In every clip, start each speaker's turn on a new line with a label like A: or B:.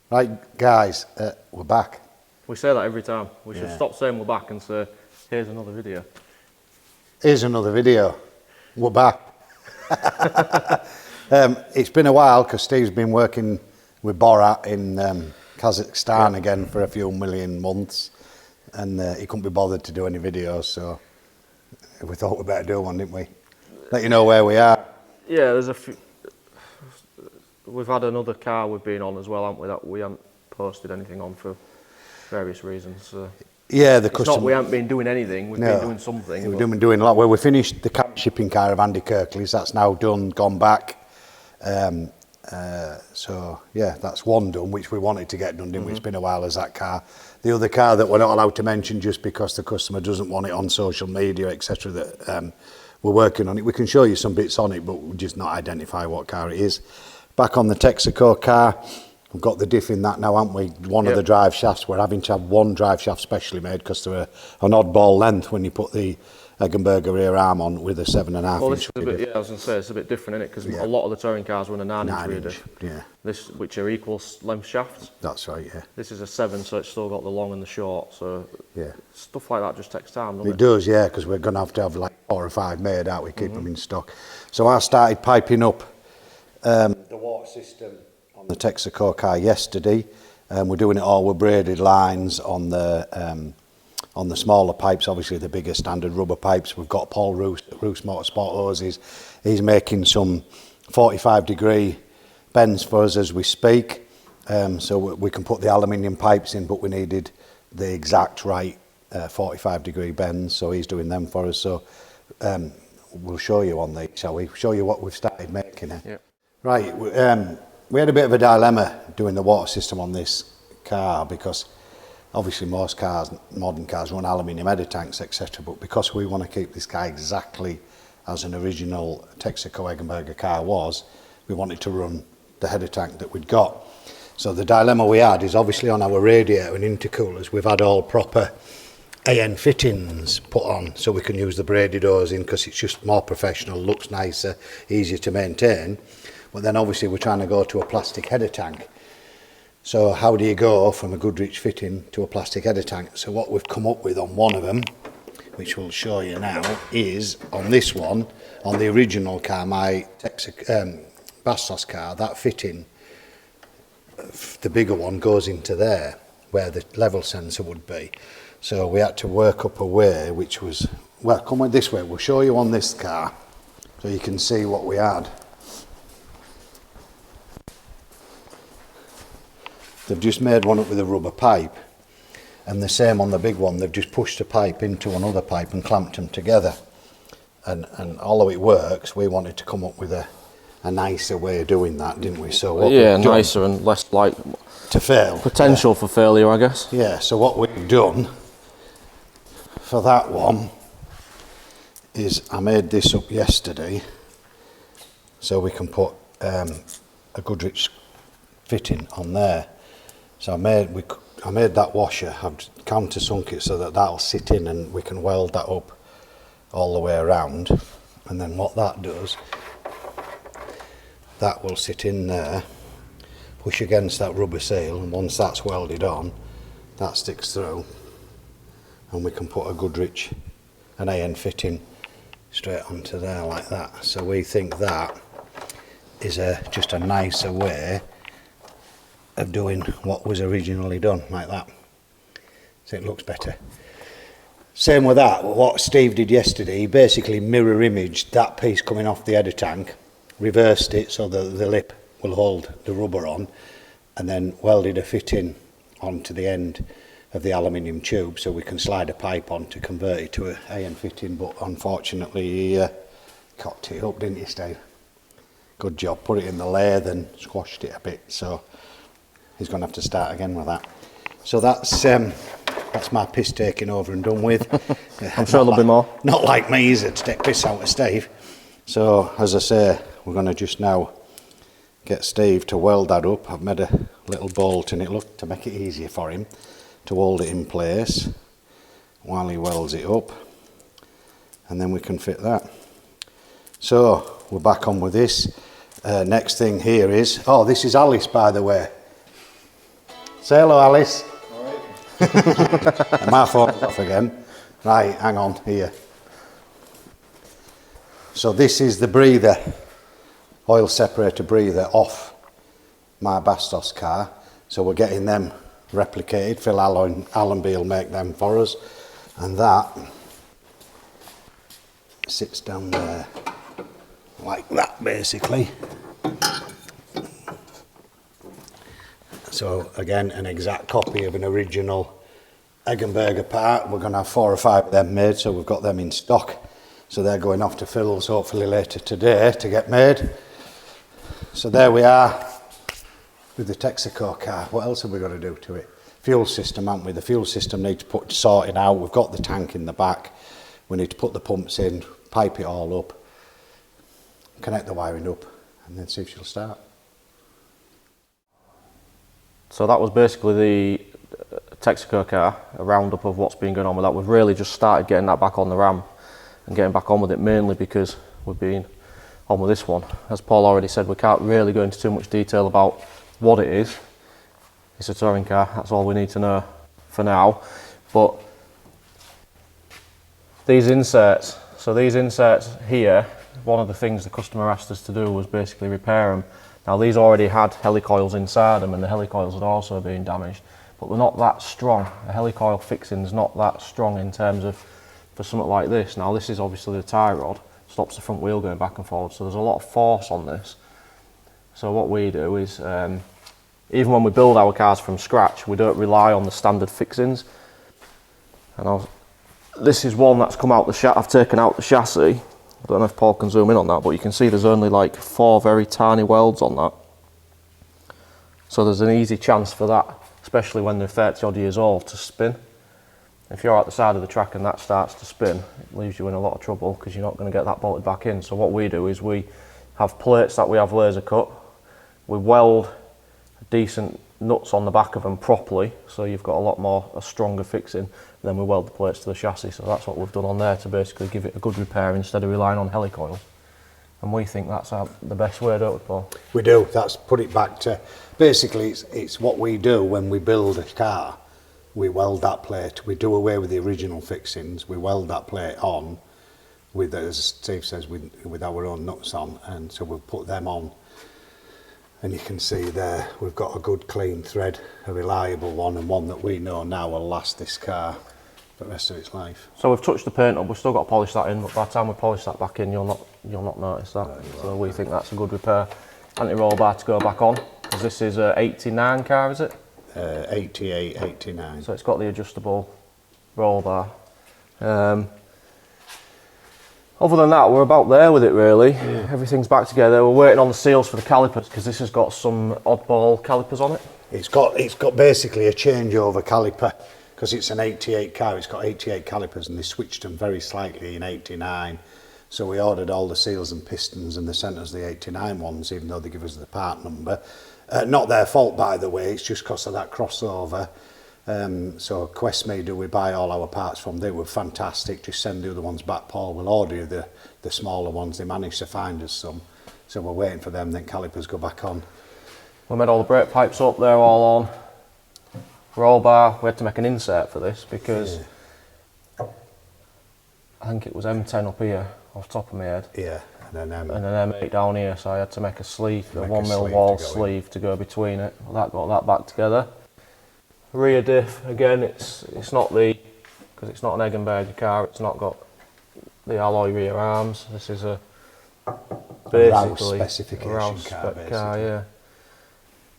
A: Right, guys, we're back.
B: We say that every time. We should stop saying we're back and say, here's another video.
A: Here's another video. We're back. It's been a while because Steve's been working with Borat in Kazakhstan again for a few million months, and he couldn't be bothered to do any videos, so we thought we'd better do one, didn't we? Let you know where we are.
B: Yeah, there's a few. We've had another car we've been on as well, haven't we? That we haven't posted anything on for various reasons.
A: Yeah, the
B: it's
A: customer.
B: not we haven't been doing anything. We've been doing something.
A: We've been doing a lot. Well, we finished the camp shipping car of Andy Kirkley's. That's now done, gone back. So yeah, that's one done, which we wanted to get done, didn't we? It's been a while as that car. The other car that we're not allowed to mention just because the customer doesn't want it on social media, etc. That we're working on it. We can show you some bits on it, but we'll just not identify what car it is. Back on the Texaco car, we've got the diff in that now, haven't we? One of the drive shafts, we're having to have one drive shaft specially made because they're an oddball length when you put the Eggenberger rear arm on with a 7.5 inch.
B: Well, this is I was going to say, it's a bit different, isn't it? Because a lot of the touring cars run a 9 inch rear diff.
A: Yeah.
B: This, which are equal length shafts.
A: That's right, yeah.
B: This is a 7, so it's still got the long and the short. So
A: yeah,
B: stuff like that just takes time, doesn't it?
A: It does, yeah, because we're going to have like 4 or 5 made out. We keep them in stock. So I started piping up the water system on the Texaco car yesterday. We're doing it all with braided lines on the smaller pipes, obviously the bigger standard rubber pipes. We've got Paul Roos Motorsport Hoses. He's making some 45-degree bends for us as we speak. So we can put the aluminium pipes in, but we needed the exact right 45-degree bends, so he's doing them for us. So we'll show you on these, shall we? Show you what we've started making.
B: Yeah.
A: Right, we had a bit of a dilemma doing the water system on this car because obviously most cars, modern cars, run aluminium header tanks, etc. But because we want to keep this car exactly as an original Texaco Eggenberger car was, we wanted to run the header tank that we'd got. So the dilemma we had is obviously on our radiator and intercoolers, we've had all proper AN fittings put on so we can use the braided hose in because it's just more professional, looks nicer, easier to maintain. But then obviously we're trying to go to a plastic header tank. So how do you go from a Goodrich fitting to a plastic header tank? So what we've come up with on one of them, which we'll show you now, is on this one, on the original car, my Bastos car, that fitting, the bigger one goes into there, where the level sensor would be. So we had to work up a way, which was, well, come this way, we'll show you on this car, so you can see what we had. They've just made one up with a rubber pipe, and the same on the big one, they've just pushed a pipe into another pipe and clamped them together. And although it works, we wanted to come up with a nicer way of doing that, didn't we? So what
B: nicer and less like
A: to fail.
B: Potential for failure, I guess.
A: Yeah, so what we've done for that one is I made this up yesterday so we can put a Goodrich fitting on there. So I made that washer, I've countersunk it so that that'll sit in and we can weld that up all the way around. And then what that does, that will sit in there, push against that rubber seal, and once that's welded on, that sticks through. And we can put a Goodrich, an AN fitting, straight onto there like that. So we think that is just a nicer way of doing what was originally done, like that. So it looks better. Same with that, what Steve did yesterday, he basically mirror imaged that piece coming off the header tank, reversed it so that the lip will hold the rubber on, and then welded a fitting onto the end of the aluminium tube so we can slide a pipe on to convert it to an AN fitting. But unfortunately he cocked it up, didn't he, Steve? Good job, put it in the lathe and squashed it a bit, so he's going to have to start again with that. So that's my piss taking over and done with.
B: I'm sure there'll be more.
A: Not like me, is it, to take piss out of Steve. So as I say, we're going to just now get Steve to weld that up. I've made a little bolt in it, to make it easier for him to hold it in place while he welds it up, and then we can fit that. So we're back on with this. Next thing here is, this is Alice, by the way. Say hello, Alice. My phone's off again. Right, hang on, here. So this is the breather, oil separator breather off my Bastos car. So we're getting them replicated. Phil Allenby will make them for us. And that sits down there like that, basically. So again, an exact copy of an original Eggenberger part. We're going to have 4 or 5 of them made, so we've got them in stock. So they're going off to Phil's hopefully later today to get made. So there we are with the Texaco car. What else have we got to do to it? Fuel system, haven't we? The fuel system needs sorting out. We've got the tank in the back. We need to put the pumps in, pipe it all up, connect the wiring up, and then see if she'll start.
B: So that was basically the Texaco car, a roundup of what's been going on with that. We've really just started getting that back on the ram and getting back on with it, mainly because we've been on with this one. As Paul already said, we can't really go into too much detail about what it is. It's a touring car, that's all we need to know for now. But these inserts, so these inserts here, one of the things the customer asked us to do was basically repair them. Now these already had helicoils inside them, and the helicoils had also been damaged, but they're not that strong. A helicoil fixing is not that strong in terms of for something like this. Now this is obviously the tie rod, stops the front wheel going back and forward, so there's a lot of force on this. So what we do is, even when we build our cars from scratch, we don't rely on the standard fixings. And this is one that's come out the chassis. I've taken out the chassis. I don't know if Paul can zoom in on that, but you can see there's only like 4 very tiny welds on that. So there's an easy chance for that, especially when they're 30 odd years old, to spin. If you're at the side of the track and that starts to spin, it leaves you in a lot of trouble because you're not going to get that bolted back in. So what we do is we have plates that we have laser cut. We weld decent nuts on the back of them properly, so you've got a stronger fixing. Then we weld the plates to the chassis. So that's what we've done on there to basically give it a good repair instead of relying on helicoil. And we think that's the best way, don't we, Paul?
A: We do. That's put it back to, basically it's what we do when we build a car. We weld that plate, we do away with the original fixings, we weld that plate on with, as Steve says, with our own nuts on, and so we'll put them on, and you can see there we've got a good clean thread, a reliable one, and one that we know now will last this car for the rest of its life.
B: So we've touched the paint up, we've still got to polish that in, but by the time we polish that back in, you'll not notice that. So we think that's a good repair. Anti-roll bar to go back on, because this is an 89 car, is it?
A: 88, 89.
B: So it's got the adjustable roll bar. Other than that, we're about there with it really. Yeah. Everything's back together. We're waiting on the seals for the calipers because this has got some oddball calipers on it.
A: It's got basically a changeover caliper because it's an 88 car. It's got 88 calipers and they switched them very slightly in 89. So we ordered all the seals and pistons and they sent us the 89 ones, even though they give us the part number. Not their fault, by the way, it's just because of that crossover. So Questmead, we buy all our parts from, they were fantastic. Just send the other ones back, Paul. We'll order you the smaller ones. They managed to find us some. So we're waiting for them, then calipers go back on.
B: We made all the brake pipes up, they're all on. Roll bar, we had to make an insert for this because I think it was M10 up here, off the top of my head.
A: Yeah. And an
B: M8 down here, so I had to make a sleeve, a 1mm wall sleeve to go between it. Well, that got that back together. Rear diff, again, it's not because it's not an Eggenberger car, it's not got the alloy rear arms. This is basically
A: specification
B: Rouse
A: car,
B: car, yeah.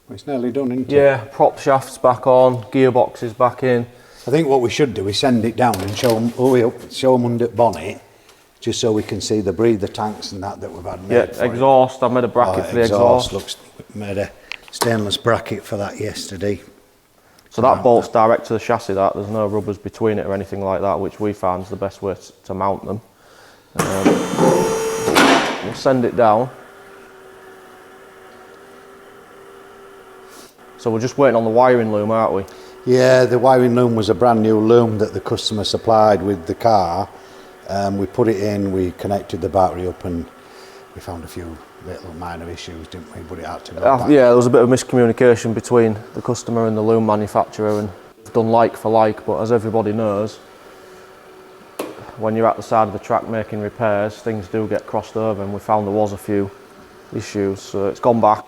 A: Well, it's nearly done, isn't it?
B: Yeah, prop shafts back on, gearboxes back in.
A: I think what we should do is send it down and show them under bonnet, just so we can see the breather tanks and that we've had made.
B: Yeah, exhaust. I made a bracket for the exhaust.
A: Made a stainless bracket for that yesterday.
B: So that bolts direct to the chassis. There's no rubbers between it or anything like that, which we found is the best way to mount them. We'll send it down. So we're just waiting on the wiring loom, aren't we?
A: Yeah, the wiring loom was a brand new loom that the customer supplied with the car. We put it in, we connected the battery up and we found a few little minor issues, didn't we? But it had to go back.
B: Yeah, there was a bit of miscommunication between the customer and the loom manufacturer, and done like for like, but as everybody knows, when you're at the side of the track making repairs, things do get crossed over, and we found there was a few issues, so it's gone back.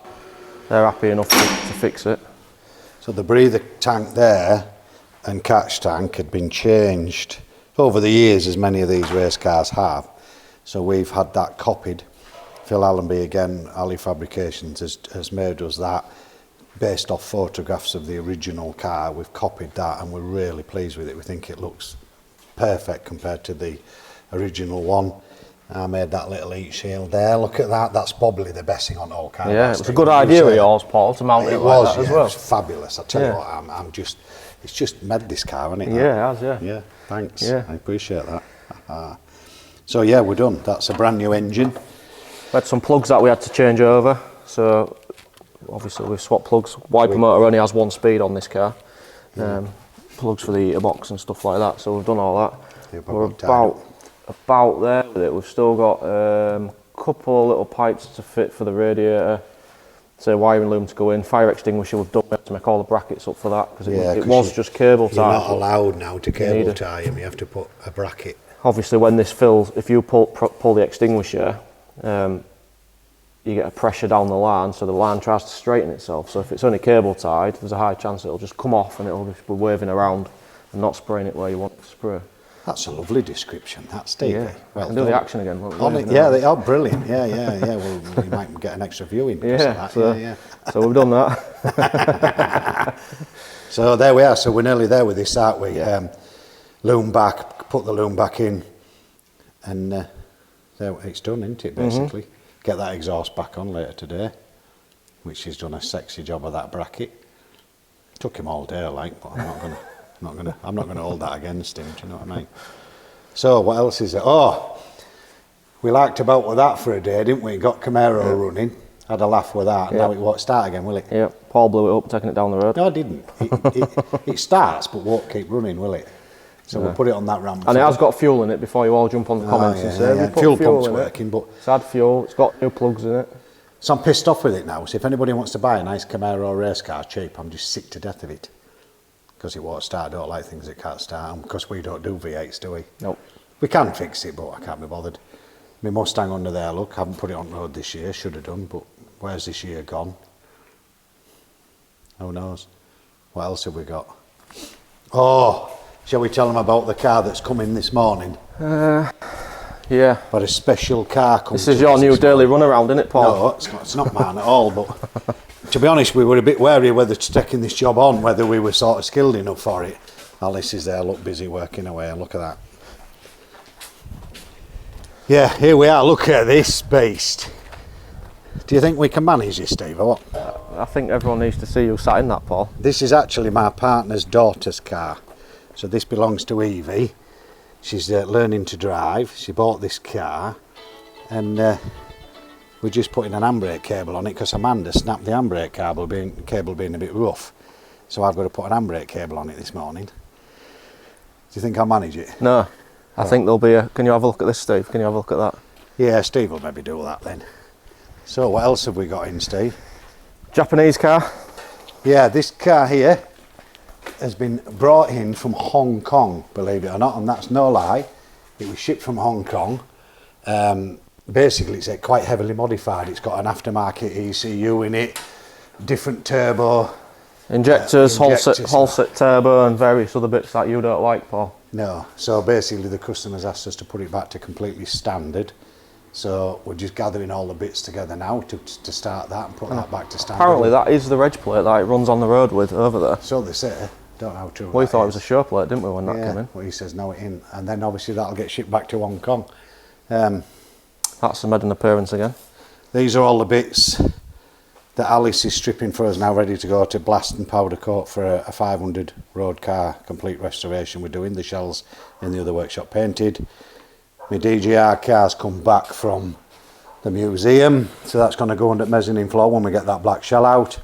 B: They're happy enough to fix it.
A: So the breather tank there and catch tank had been changed over the years, as many of these race cars have. So we've had that copied. Phil Allenby again, Ali Fabrications has made us that based off photographs of the original car. We've copied that and we're really pleased with it. We think it looks perfect compared to the original one. I made that little heat shield there. Look at that. That's probably the best thing on all cars.
B: Yeah, it was a good idea of yours, Paul, to mount it like that as well.
A: It was fabulous. I tell you what, I'm just, it's just made this car, hasn't it?
B: Yeah, it has, yeah.
A: Yeah, thanks.
B: Yeah.
A: I appreciate that. So yeah, we're done. That's a brand new engine.
B: We had some plugs that we had to change over, so obviously we've swapped plugs. Wiper motor only has 1 speed on this car. Plugs for the heater box and stuff like that, so we've done all that. We're about there with it. We've still got a couple of little pipes to fit for the radiator, so wiring loom to go in. Fire extinguisher we've done, we have to make all the brackets up for that, because it was just cable tie.
A: You're not allowed now to cable tie them, you have to put a bracket.
B: Obviously when this fills, if you pull the extinguisher, you get a pressure down the line, so the line tries to straighten itself. So if it's only cable tied, there's a high chance it'll just come off and it'll just be waving around and not spraying it where you want it to spray.
A: That's a lovely description, that's Stevie.
B: Yeah,
A: well
B: can do the action again.
A: Yeah, they are brilliant. Yeah. Well, we might get an extra viewing.
B: So we've done that.
A: So there we are. So we're nearly there with this, aren't we? Yeah. Loom back, put the loom back in, and there it's done, isn't it? Basically, get that exhaust back on later today, which he's done a sexy job of that bracket. Took him all day, like, but I'm not gonna hold that against him. Do you know what I mean? So what else is it? Oh, we liked about with that for a day, didn't we? Got Camaro running. Had a laugh with that. Now it won't start again, will it?
B: Yeah. Paul blew it up, taking it down the road.
A: No, I didn't. It starts, but won't keep running, will it? So we'll put it on that ramp.
B: And it has got fuel in it before you all jump on the comments and say, we put
A: fuel
B: fuel
A: pump's
B: in
A: working, but
B: it's had fuel, it's got new plugs in it.
A: So I'm pissed off with it now. So if anybody wants to buy a nice Camaro race car cheap, I'm just sick to death of it. Because it won't start. I don't like things that can't start. And because we don't do V8s, do we?
B: Nope.
A: We can fix it, but I can't be bothered. My Mustang under there, look, haven't put it on road this year, should have done, but where's this year gone? Who knows? What else have we got? Oh, shall we tell them about the car that's coming this morning?
B: Yeah.
A: But a special car coming.
B: This is your new daily runaround, isn't it, Paul?
A: No, it's not mine at all, but to be honest, we were a bit wary whether to taking this job on, whether we were sort of skilled enough for it. Alice is there, look, busy working away, look at that. Yeah, here we are, look at this beast. Do you think we can manage this, Steve, or what?
B: I think everyone needs to see you sat in that, Paul.
A: This is actually my partner's daughter's car. So this belongs to Evie. She's learning to drive. She bought this car and we're just putting an handbrake cable on it because Amanda snapped the handbrake cable being a bit rough. So I've got to put an handbrake cable on it this morning. Do you think I'll manage it?
B: No. I think there'll be a... Can you have a look at this, Steve? Can you have a look at that?
A: Yeah, Steve will maybe do that then. So what else have we got in, Steve?
B: Japanese car.
A: Yeah, this car here has been brought in from Hong Kong, believe it or not, and that's no lie. It was shipped from Hong Kong. Basically, it's quite heavily modified. It's got an aftermarket ECU in it, different turbo.
B: Injectors, whole set turbo and various other bits that you don't like, Paul.
A: No, so basically the customers asked us to put it back to completely standard. So we're just gathering all the bits together now to start that and put that back to standard.
B: Apparently that is the reg plate that it runs on the road with over there.
A: So they say, don't know how true.
B: We thought it was a show plate, didn't we, when that came in?
A: Well, he says no, it ain't. And then obviously that'll get shipped back to Hong Kong.
B: That's made an appearance again.
A: These are all the bits that Alice is stripping for us now, ready to go to blast and powder coat for a 500 road car complete restoration. We're doing the shells in the other workshop painted. My DJR car's come back from the museum, so that's going to go under mezzanine floor when we get that black shell out.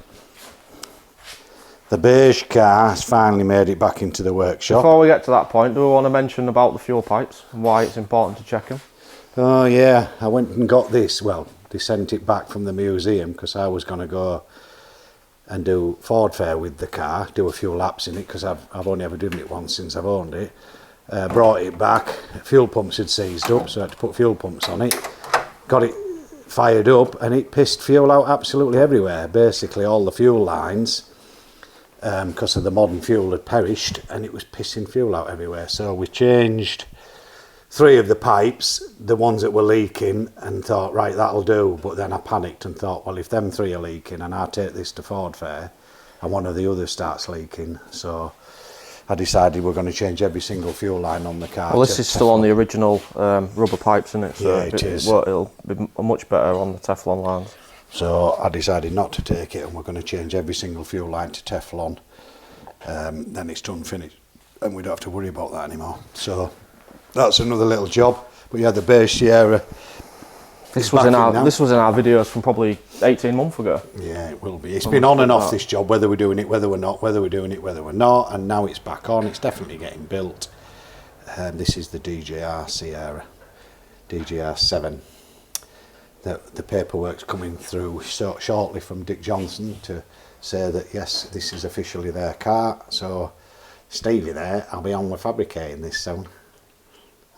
A: The beige car has finally made it back into the workshop.
B: Before we get to that point, do we want to mention about the fuel pipes and why it's important to check them?
A: Oh yeah, I went and got this. Well, they sent it back from the museum because I was going to go and do Ford Fair with the car, do a few laps in it because I've only ever done it once since I've owned it. Brought it back, fuel pumps had seized up, so I had to put fuel pumps on it. Got it fired up and it pissed fuel out absolutely everywhere. Basically all the fuel lines, because of the modern fuel, had perished and it was pissing fuel out everywhere. So we changed 3 of the pipes, the ones that were leaking, and thought, right, that'll do. But then I panicked and thought, well, if them 3 are leaking and I take this to Ford Fair and one of the others starts leaking, so I decided we're going to change every single fuel line on the car.
B: Well, this is still on the original rubber pipes, isn't it? So
A: yeah, it is.
B: It'll be much better on the Teflon lines.
A: So I decided not to take it, and we're going to change every single fuel line to Teflon. Then it's done, finished, and we don't have to worry about that anymore. So that's another little job. But yeah, the base Sierra.
B: This was in our videos from probably 18 months ago.
A: Yeah, it will be. It's been on and off, this job, whether we're doing it, whether we're not, whether we're doing it, whether we're not, and now it's back on. It's definitely getting built. This is the DJR Sierra, DJR 7. The paperwork's coming through shortly from Dick Johnson to say that yes, this is officially their car. So Stevie there, I'll be on with fabricating this soon.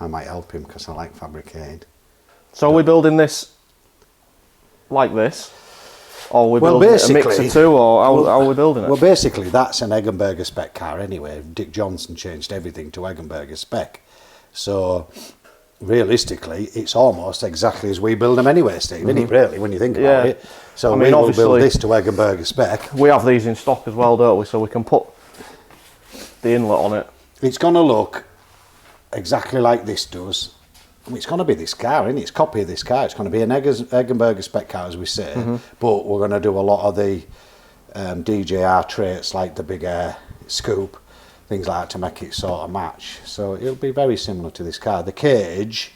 A: I might help him because I like fabricating.
B: So are we building this like this? Or are we building a mix of two, or how are we building it?
A: Well, basically, that's an Eggenberger spec car anyway. Dick Johnson changed everything to Eggenberger spec. So, realistically, it's almost exactly as we build them anyway, Steve, isn't it, really, when you think about it? So, I mean, we will build this to Eggenberger spec.
B: We have these in stock as well, don't we? So we can put the inlet on it.
A: It's going to look exactly like this does. I mean, it's going to be this car, isn't it? It's a copy of this car. It's going to be an Eggenberger spec car, as we say, but we're going to do a lot of the DJR traits, like the big air scoop, things like that, to make it sort of match. So it'll be very similar to this car. The cage,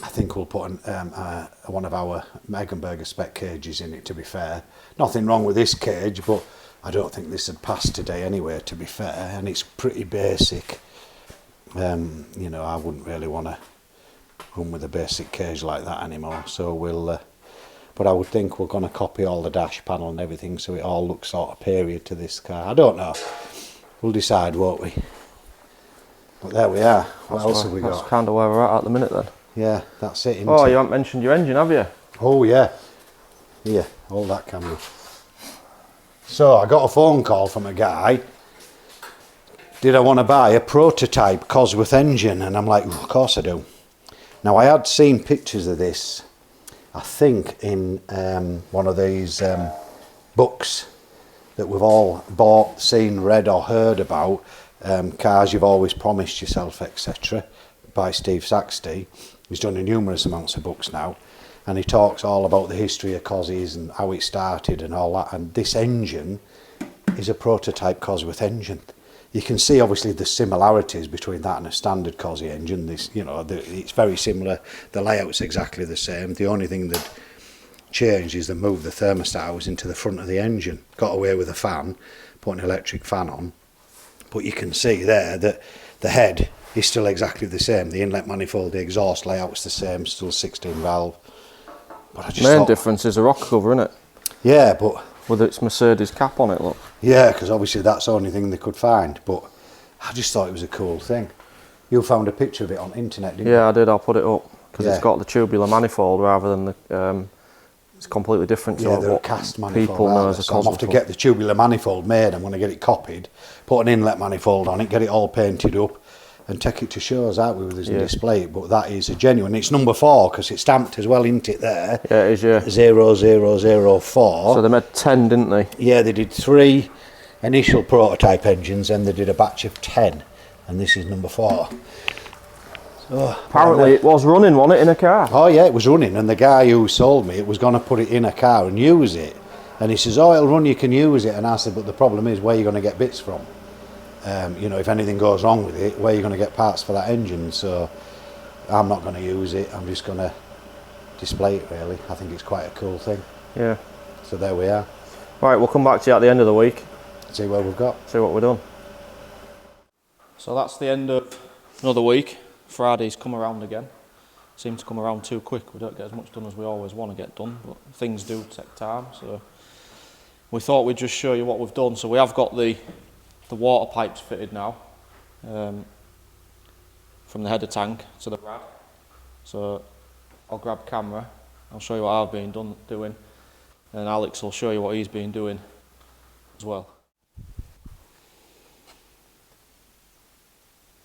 A: I think we'll put one of our Eggenberger spec cages in it, to be fair. Nothing wrong with this cage, but I don't think this would pass today anyway, to be fair, and it's pretty basic. You know, I wouldn't really want to run with a basic cage like that anymore, so we'll but I would think we're going to copy all the dash panel and everything so it all looks sort of period to this car. I don't know, we'll decide, won't we? But there we are. What else have we got?
B: That's kind of where we're at the minute then.
A: Yeah, that's it.
B: Oh, you haven't mentioned your engine, have you?
A: Oh yeah, here, hold that camera. So I got a phone call from a guy. Did I want to buy a prototype Cosworth engine? And I'm like, of course I do. Now, I had seen pictures of this, I think, in one of these books that we've all bought, seen, read or heard about, Cars You've Always Promised Yourself, etc., by Steve Saxty. He's done numerous amounts of books now, and he talks all about the history of Cosies and how it started and all that, and this engine is a prototype Cosworth engine. You can see obviously the similarities between that and a standard Cosy engine. This, you know, it's very similar. The layout's exactly the same. The only thing that changed is they moved the thermostat hours into the front of the engine. Got away with a fan, put an electric fan on. But you can see there that the head is still exactly the same. The inlet manifold, the exhaust layout's the same, still 16 valve. But I just
B: Main difference is a rocker cover, isn't it?
A: Yeah, but
B: with its Mercedes cap on it, look.
A: Yeah, because obviously that's the only thing they could find, but I just thought it was a cool thing. You found a picture of it on the internet, didn't you?
B: Yeah, I did. I'll put it up because it's got the tubular manifold rather than the. It's completely different to what
A: cast manifold,
B: people know as a
A: so I'm off to get the tubular manifold made. I'm going to get it copied, put an inlet manifold on it, get it all painted up, and take it to shows, aren't we, with us and display it. But that is a genuine. It's number 4 because it's stamped as well, isn't it? There.
B: Yeah, it is. Yeah.
A: 0004.
B: So they made 10, didn't they?
A: Yeah, they did 3 initial prototype engines, and they did a batch of 10, and this is number 4. So,
B: apparently it was running, wasn't it, in a car?
A: Oh yeah, it was running, and the guy who sold me it was going to put it in a car and use it, and he says, oh, it'll run, you can use it. And I said, but the problem is, where are you going to get bits from? You know, if anything goes wrong with it, where are you going to get parts for that engine? So I'm not going to use it, I'm just going to display it, really. I think it's quite a cool thing.
B: Yeah.
A: So there we are.
B: Right, we'll come back to you at the end of the week.
A: See where we've got.
B: See what we've done. So that's the end of another week. Friday's come around again. seem to come around too quick. We don't get as much done as we always want to get done, but things do take time. So we thought we'd just show you what we've done. So we have got the water pipes fitted now, from the header tank to the rad. So I'll grab camera, I'll show you what I've been doing, and Alex will show you what he's been doing as well.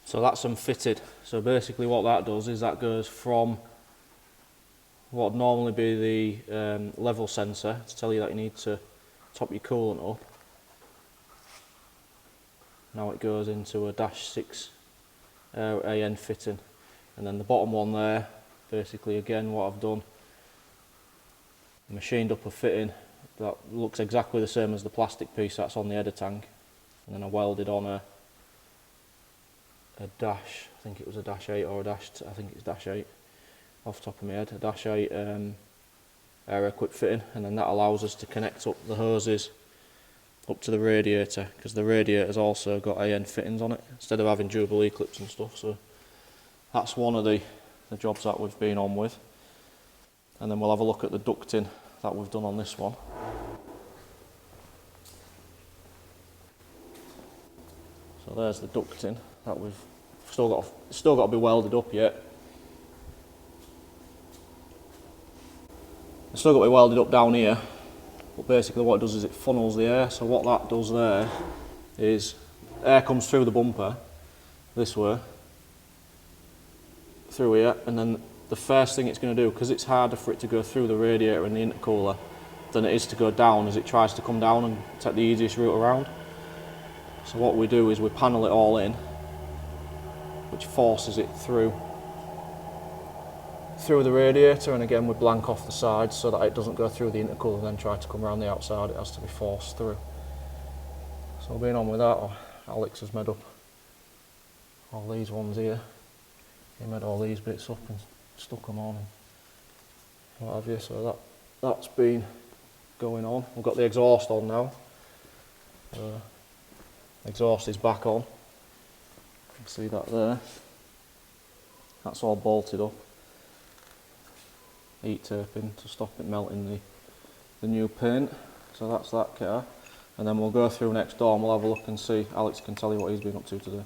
B: So that's unfitted. So basically what that does is that goes from what would normally be the level sensor to tell you that you need to top your coolant up. Now it goes into a -6 AN fitting. And then the bottom one there, basically again what I've done, machined up a fitting that looks exactly the same as the plastic piece that's on the header tank. And then I welded on a dash, I think it was a -8 or a I think it's -8 off the top of my head, a -8 air quick fitting, and then that allows us to connect up the hoses up to the radiator, because the radiator's also got AN fittings on it instead of having Jubilee clips and stuff. So that's one of the jobs that we've been on with. And then we'll have a look at the ducting that we've done on this one. So there's the ducting that we've still got to be welded up yet. It's still got to be welded up down here, but basically what it does is it funnels the air. So what that does there is air comes through the bumper this way, through here, and then the first thing it's going to do, because it's harder for it to go through the radiator and the intercooler than it is to go down, as it tries to come down and take the easiest route around. So what we do is we panel it all in, which forces it through the radiator, and again we blank off the sides so that it doesn't go through the intercooler and then try to come around the outside. It has to be forced through. So being on with that, Alex has made up all these ones here. He made all these bits up and stuck them on and what have you. So that's been going on. We've got the exhaust on now. Exhaust is back on. You can see that there. That's all bolted up. Heat taping to stop it melting the new paint. So that's that car. And then we'll go through next door and we'll have a look and see. Alex can tell you what he's been up to today.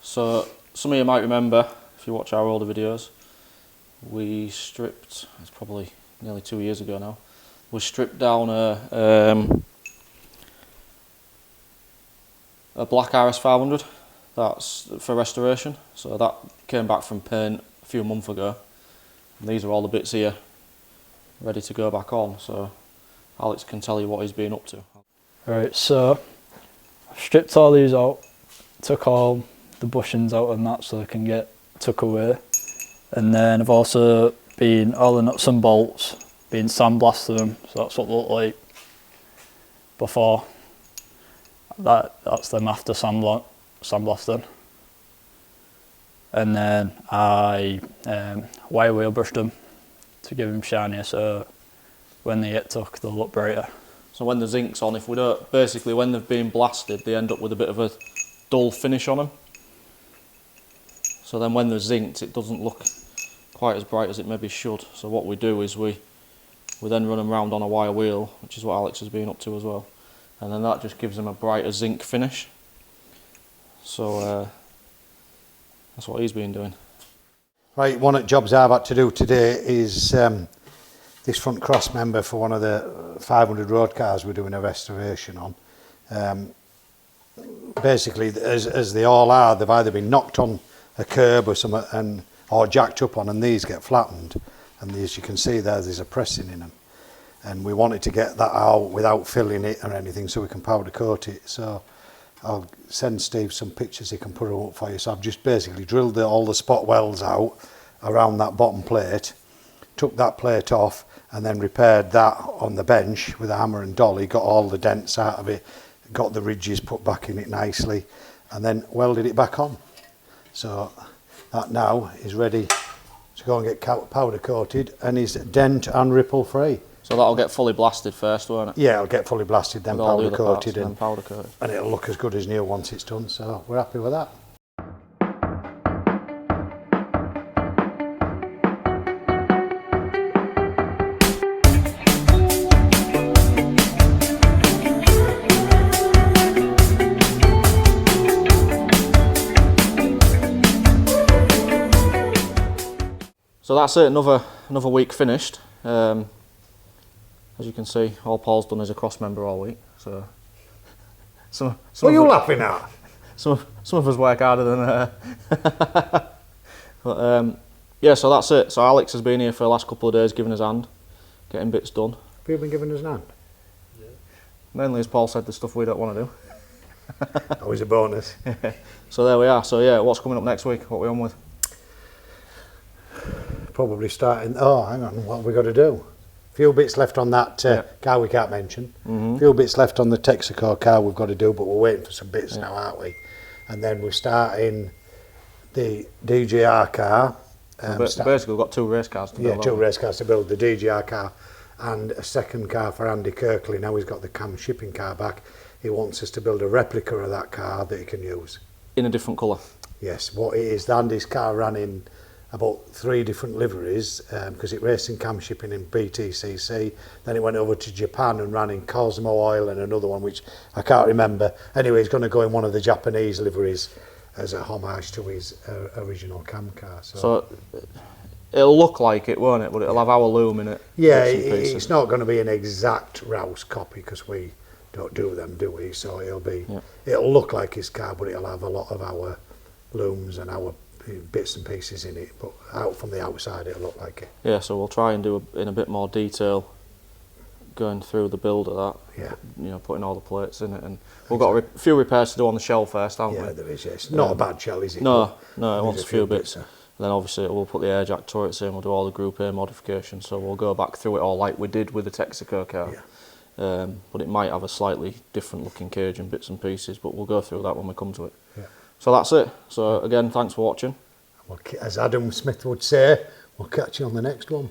B: So some of you might remember, if you watch our older videos, we stripped, it's probably nearly 2 years ago now, we stripped down a black RS500 that's for restoration. So that came back from paint a few months ago. And these are all the bits here ready to go back on. So Alex can tell you what he's been up to.
C: Right, so I've stripped all these out, took all the bushings out and that so they can get took away. And then I've also been all the nuts and bolts, been sandblasting them, so that's what they look like before. That's them after sandblasting. And then I wire wheel brushed them to give them shinier, so when they get took they'll look brighter.
B: So when the zinc's on, if we don't, basically when they've been blasted they end up with a bit of a dull finish on them. So then when they're zinced it doesn't look quite as bright as it maybe should. So what we do is we then run them round on a wire wheel, which is what Alex has been up to as well. And then that just gives them a brighter zinc finish. So that's what he's been doing.
A: Right, one of the jobs I've had to do today is this front cross member for one of the 500 road cars we're doing a restoration on. Basically, as they all are, they've either been knocked on a curb or something, or jacked up on, and these get flattened. And as you can see there's a pressing in them. And we wanted to get that out without filling it or anything, so we can powder coat it. So I'll send Steve some pictures, he can put them up for you. So I've just basically drilled all the spot welds out around that bottom plate, took that plate off, and then repaired that on the bench with a hammer and dolly, got all the dents out of it, got the ridges put back in it nicely, and then welded it back on. So that now is ready to go and get powder coated and is dent and ripple free.
B: So that'll get fully blasted first, won't it?
A: Yeah, it'll get fully blasted, then powder coated,
B: and
A: it'll look as good as new once it's done. So we're happy with that.
B: So that's it, another week finished. As you can see, all Paul's done is a cross member all week. So
A: What are you laughing at?
B: Some of us work harder than. But yeah, so that's it. So Alex has been here for the last couple of days, giving us a hand, getting bits done.
A: Have you been giving us an hand?
B: Yeah. Mainly, as Paul said, the stuff we don't want to do.
A: Always a bonus.
B: So there we are. So yeah, what's coming up next week? What are we on with?
A: Probably starting. Oh, hang on. What have we got to do? Few bits left on that car we can't mention. Few bits left on the Texaco car we've got to do, but we're waiting for some bits now, aren't we? And then we're starting the DGR car.
B: Basically, we've got 2 race cars to build.
A: Yeah, 2 race cars to build, the DGR car and a second car for Andy Kirkley. Now he's got the Cam shipping car back. He wants us to build a replica of that car that he can use.
B: In a different colour?
A: Yes, what it is, Andy's car ran in about 3 different liveries because it raced in Cam shipping in BTCC, then it went over to Japan and ran in Cosmo Oil and another one which I can't remember. Anyway, he's going to go in one of the Japanese liveries as a homage to his original Cam car.
B: So it'll look like it, won't it? But it'll have our loom in it.
A: Yeah, it's not going to be an exact Rouse copy because we don't do them, do we? So it'll look like his car, but it'll have a lot of our looms and our bits and pieces in it, but out from the outside it'll look like it.
B: Yeah, so we'll try and do in a bit more detail going through the build of that.
A: Yeah.
B: You know, putting all the plates in it, and we've got a few repairs to do on the shell first, haven't we?
A: Yeah, there is, yes. Not a bad shell, is it?
B: No, it wants a few bits. And then obviously we'll put the air jack turrets in, we'll do all the Group A modifications, so we'll go back through it all like we did with the Texaco car. Yeah. But it might have a slightly different looking cage and bits and pieces, but we'll go through that when we come to it.
A: Yeah.
B: So that's it. So again, thanks for watching.
A: Well, as Adam Smith would say, we'll catch you on the next one.